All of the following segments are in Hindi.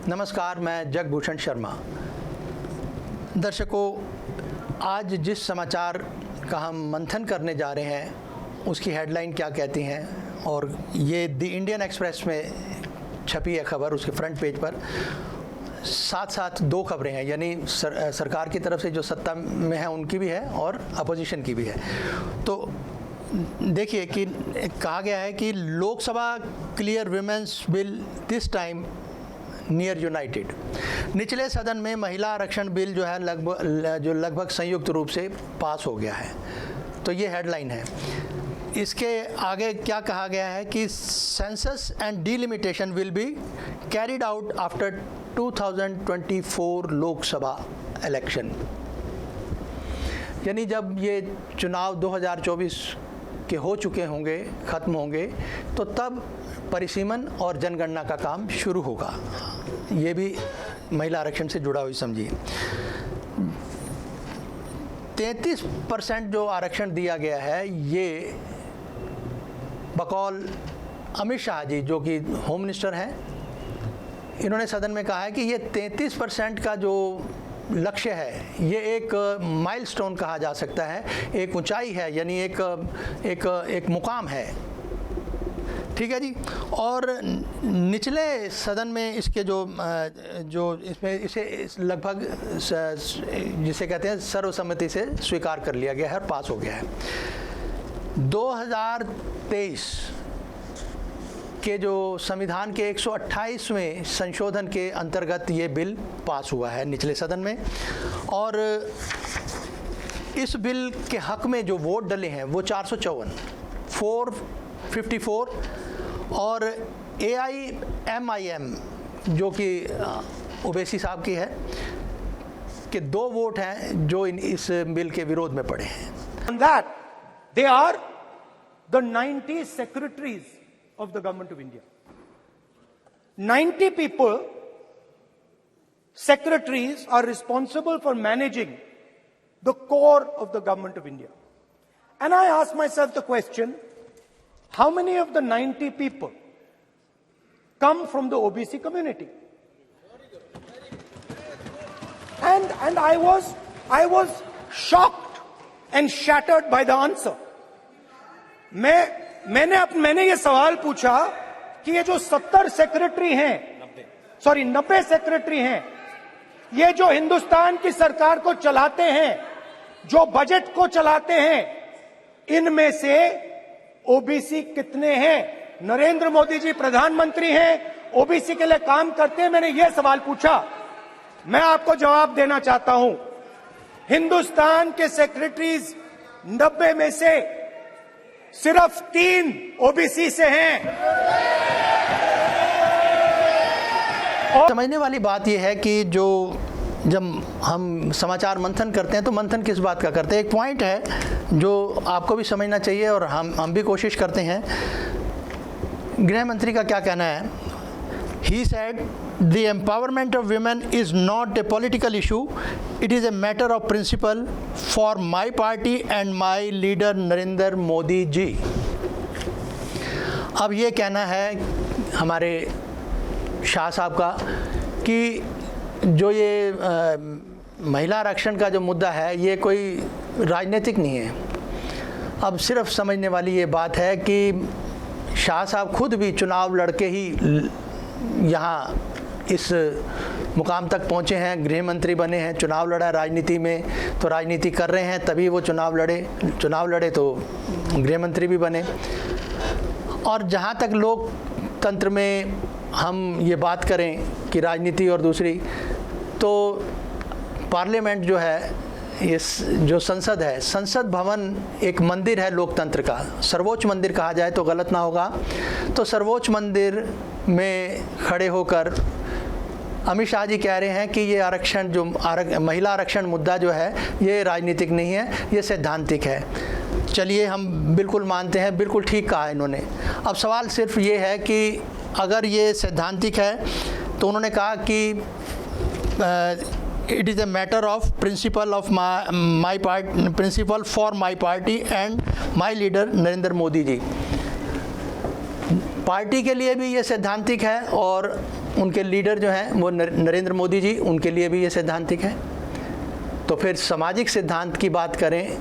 नमस्कार, मैं जगभूषण शर्मा। दर्शकों, आज जिस समाचार का हम मंथन करने जा रहे हैं उसकी हेडलाइन क्या कहती हैं, और ये द इंडियन एक्सप्रेस में छपी है खबर, उसके फ्रंट पेज पर साथ साथ दो खबरें हैं, यानी सरकार की तरफ से जो सत्ता में है उनकी भी है और अपोजिशन की भी है। तो देखिए कि कहा गया है कि Lok Sabha clear women's bill this time near United. निचले सदन में महिला आरक्षण बिल जो है लगभग संयुक्त रूप से पास हो गया है। तो ये हेडलाइन है। इसके आगे क्या कहा गया है कि census and delimitation will be carried out after 2024 Lok Sabha election, यानी जब ये चुनाव 2024 के हो चुके होंगे, ख़त्म होंगे, तो तब परिसीमन और जनगणना का काम शुरू होगा। ये भी महिला आरक्षण से जुड़ा हुई समझिए। 33% जो आरक्षण दिया गया है, ये बकौल अमित शाह जी जो कि होम मिनिस्टर हैं, इन्होंने सदन में कहा है कि ये 33% का जो लक्ष्य है ये एक माइलस्टोन कहा जा सकता है, एक ऊंचाई है, यानी एक मुकाम है। ठीक है जी। और निचले सदन में इसके जो इसमें इसे लगभग जिसे कहते हैं सर्वसम्मति से स्वीकार कर लिया गया है और पास हो गया है। 2023 के जो संविधान के 128वें संशोधन के अंतर्गत ये बिल पास हुआ है निचले सदन में, और इस बिल के हक में जो वोट डले हैं वो 454 और AIMIM जो कि ओवैसी साहब की है कि 2 वोट हैं जो इस बिल के विरोध में पड़े हैं। On that, they are the 90 secretaries of the government of India. 90 people, secretaries, are responsible for managing the core of the government of India. And I ask myself the question, how many of the 90 people come from the OBC community? And I was shocked and shattered by the answer. मैंने ये सवाल पूछा कि ये जो 90 सेक्रेटरी हैं, ये जो हिंदुस्तान की सरकार को चलाते हैं, जो बजट को चलाते हैं, इनमें से ओबीसी कितने हैं? नरेंद्र मोदी जी प्रधानमंत्री हैं, ओबीसी के लिए काम करते हैं। मैंने ये सवाल पूछा। मैं आपको जवाब देना चाहता हूं, हिंदुस्तान के सेक्रेटरीज 90 में से सिर्फ 3 ओबीसी से हैं। और समझने वाली बात यह है कि जब हम समाचार मंथन करते हैं तो मंथन किस बात का करते हैं, एक पॉइंट है जो आपको भी समझना चाहिए और हम भी कोशिश करते हैं। गृह मंत्री का क्या कहना है? He said, the empowerment of women is not a political issue. It is a matter of principle for my party and my leader Narendra Modi जी। अब ये कहना है हमारे शाह साहब का कि जो ये महिला आरक्षण का जो मुद्दा है ये कोई राजनीतिक नहीं है। अब सिर्फ समझने वाली ये बात है कि शाह साहब खुद भी चुनाव लड़के ही यहाँ इस मुकाम तक पहुँचे हैं, गृह मंत्री बने हैं, चुनाव लड़ा राजनीति में, तो राजनीति कर रहे हैं तभी वो चुनाव लड़े तो गृह मंत्री भी बने। और जहाँ तक लोकतंत्र में हम ये बात करें कि राजनीति और दूसरी, तो पार्लियामेंट जो है, ये जो संसद है, संसद भवन एक मंदिर है लोकतंत्र का, सर्वोच्च मंदिर कहा जाए तो गलत ना होगा। तो सर्वोच्च मंदिर में खड़े होकर अमित शाह जी कह रहे हैं कि ये आरक्षण जो महिला आरक्षण मुद्दा जो है ये राजनीतिक नहीं है, ये सैद्धांतिक है। चलिए हम बिल्कुल मानते हैं, बिल्कुल ठीक कहा इन्होंने। अब सवाल सिर्फ ये है कि अगर ये सैद्धांतिक है तो उन्होंने कहा कि it is a matter of principle of my party, principle for my party and my leader Narendra Modi ji. Party के लिए भी ये सैद्धांतिक है और उनके लीडर जो हैं वो नरेंद्र मोदी जी, उनके लिए भी ये सैद्धांतिक है। तो फिर सामाजिक सिद्धांत की बात करें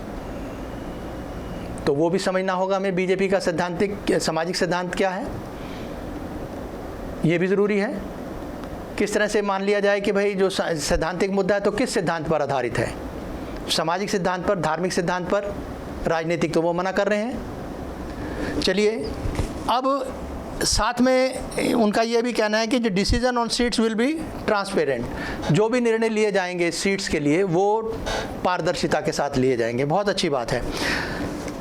तो वो भी समझना होगा हमें, बीजेपी का सैद्धांतिक सामाजिक सिद्धांत क्या है, ये भी ज़रूरी है। किस तरह से मान लिया जाए कि भाई जो सैद्धांतिक मुद्दा है तो किस सिद्धांत पर आधारित है, सामाजिक सिद्धांत पर, धार्मिक सिद्धांत पर, राजनीतिक तो वो मना कर रहे हैं। चलिए, अब साथ में उनका ये भी कहना है कि जो decision on seats will be transparent, जो भी निर्णय लिए जाएंगे सीट्स के लिए वो पारदर्शिता के साथ लिए जाएंगे। बहुत अच्छी बात है।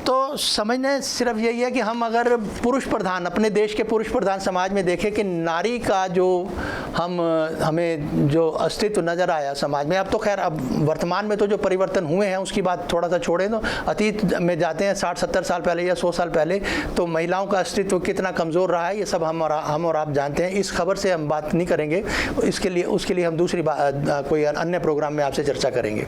तो समझने सिर्फ यही है कि हम अगर पुरुष प्रधान, अपने देश के पुरुष प्रधान समाज में देखें कि नारी का जो हमें जो अस्तित्व नज़र आया समाज में, अब तो खैर अब वर्तमान में तो जो परिवर्तन हुए हैं उसकी बात थोड़ा सा छोड़ें, तो अतीत में जाते हैं 60-70 साल पहले या 100 साल पहले, तो महिलाओं का अस्तित्व कितना कमज़ोर रहा है ये सब हम और आप जानते हैं। इस खबर से हम बात नहीं करेंगे, उसके लिए हम दूसरी कोई अन्य प्रोग्राम में आपसे चर्चा करेंगे।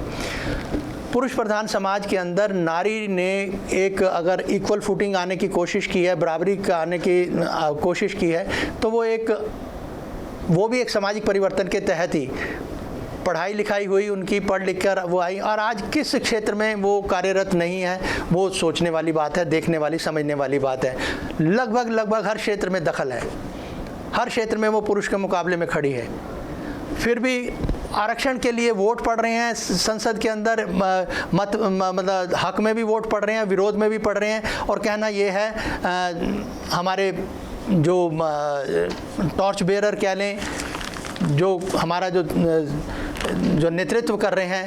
पुरुष प्रधान समाज के अंदर नारी ने एक अगर इक्वल फुटिंग आने की कोशिश की है, बराबरी का आने की कोशिश की है, तो वो भी एक सामाजिक परिवर्तन के तहत ही पढ़ाई लिखाई हुई उनकी, पढ़ लिख कर वो आई, और आज किस क्षेत्र में वो कार्यरत नहीं है वो सोचने वाली बात है, देखने वाली, समझने वाली बात है। लगभग हर क्षेत्र में दखल है, हर क्षेत्र में वो पुरुष के मुकाबले में खड़ी है। फिर भी आरक्षण के लिए वोट पड़ रहे हैं संसद के अंदर, मतलब हक में भी वोट पड़ रहे हैं, विरोध में भी पड़ रहे हैं, और कहना ये है हमारे जो टॉर्च बेयरर कह लें, जो हमारा जो नेतृत्व कर रहे हैं,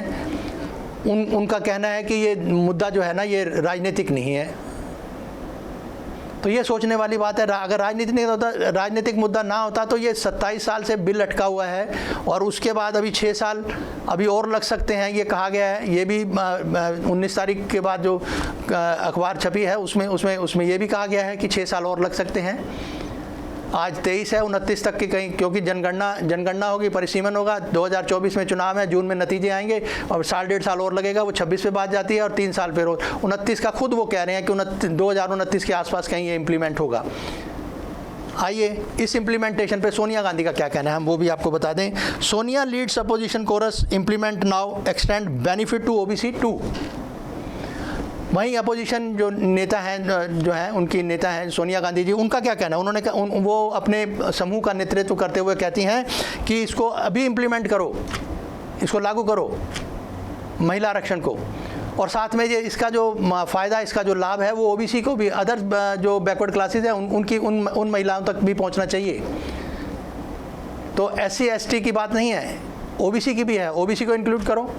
उनका कहना है कि ये मुद्दा जो है ना ये राजनीतिक नहीं है। तो ये सोचने वाली बात है। अगर राजनीतिक मुद्दा ना होता तो ये 27 साल से बिल अटका हुआ है, और उसके बाद अभी 6 साल अभी और लग सकते हैं, ये कहा गया है। ये भी 19 तारीख के बाद जो अखबार छपी है उसमें ये भी कहा गया है कि 6 साल और लग सकते हैं। आज 23 है, 29 तक की कहीं, क्योंकि जनगणना होगी, परिसीमन होगा, 2024 में चुनाव है, जून में नतीजे आएंगे, और 1.5 साल और लगेगा, वो 26 पे बात जाती है, और 3 साल फिर 29 का खुद वो कह रहे हैं कि 2029 के आसपास कहीं ये इम्प्लीमेंट होगा। आइए इस इम्प्लीमेंटेशन पे सोनिया गांधी का क्या कहना है हम वो भी आपको बता दें। Sonia leads opposition chorus, implement now, extend benefit to OBC 2। वहीं अपोजिशन जो नेता हैं, जो हैं उनकी नेता हैं सोनिया गांधी जी, उनका क्या कहना है? उन्होंने वो अपने समूह का नेतृत्व करते हुए कहती हैं कि इसको अभी इम्प्लीमेंट करो, इसको लागू करो, महिला आरक्षण को, और साथ में ये इसका जो फ़ायदा, इसका जो लाभ है वो OBC को भी, अदर जो बैकवर्ड क्लासेस हैं उन महिलाओं तक भी पहुंचना चाहिए। तो SC ST की बात नहीं है, OBC की भी है, OBC को इंक्लूड करो।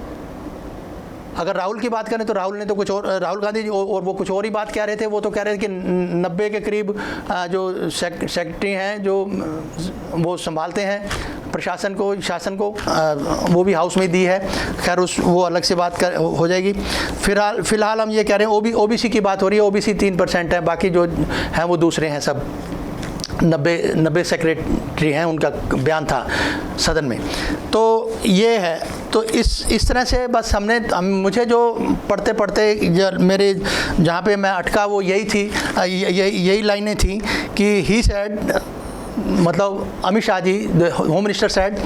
अगर राहुल की बात करें तो राहुल ने तो कुछ और, राहुल गांधी जी और वो कुछ और ही बात कह रहे थे। वो तो कह रहे थे कि 90 के करीब जो सेक्रेटरी हैं जो वो संभालते हैं प्रशासन को, शासन को, वो भी हाउस में दी है। खैर वो अलग से बात हो जाएगी। फिलहाल हम ये कह रहे हैं OBC की बात हो रही है। OBC 3% है, बाकी जो हैं वो दूसरे हैं सब। 90 सेक्रेटरी हैं, उनका बयान था सदन में। तो ये है, तो इस तरह से बस मुझे जो पढ़ते मेरे जहाँ पे मैं अटका वो यही थी, यही लाइनें थी कि ही सेड, मतलब Amit Shah ji, the home minister said,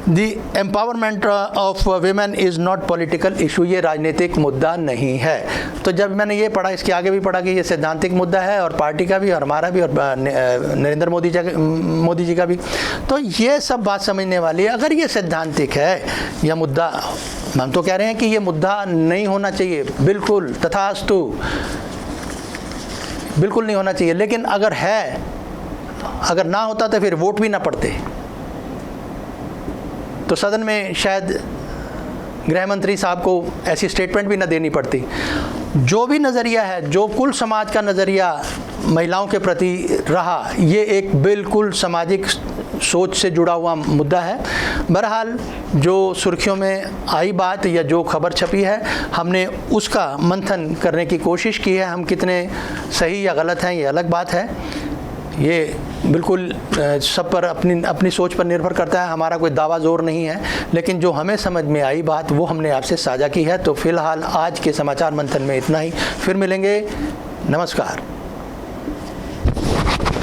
the empowerment of women is not political issue. ये राजनीतिक मुद्दा नहीं है। तो जब मैंने ये पढ़ा, इसके आगे भी पढ़ा कि ये सैद्धांतिक मुद्दा है, और पार्टी का भी, और हमारा भी, और नरेंद्र मोदी जी का भी। तो ये सब बात समझने वाली है। अगर ये सैद्धांतिक है यह मुद्दा, हम तो कह रहे हैं कि ये मुद्दा नहीं होना चाहिए, बिल्कुल तथास्तु, बिल्कुल नहीं होना चाहिए। लेकिन अगर है, अगर ना होता तो फिर वोट भी ना पड़ते, तो सदन में शायद गृह मंत्री साहब को ऐसी स्टेटमेंट भी ना देनी पड़ती। जो भी नज़रिया है, जो कुल समाज का नज़रिया महिलाओं के प्रति रहा, ये एक बिल्कुल सामाजिक सोच से जुड़ा हुआ मुद्दा है। बहरहाल जो सुर्खियों में आई बात या जो खबर छपी है, हमने उसका मंथन करने की कोशिश की है। हम कितने सही या गलत हैं ये अलग बात है। ये बिल्कुल सब पर अपनी सोच पर निर्भर करता है। हमारा कोई दावा जोर नहीं है, लेकिन जो हमें समझ में आई बात वो हमने आपसे साझा की है। तो फिलहाल आज के समाचार मंथन में इतना ही। फिर मिलेंगे। नमस्कार।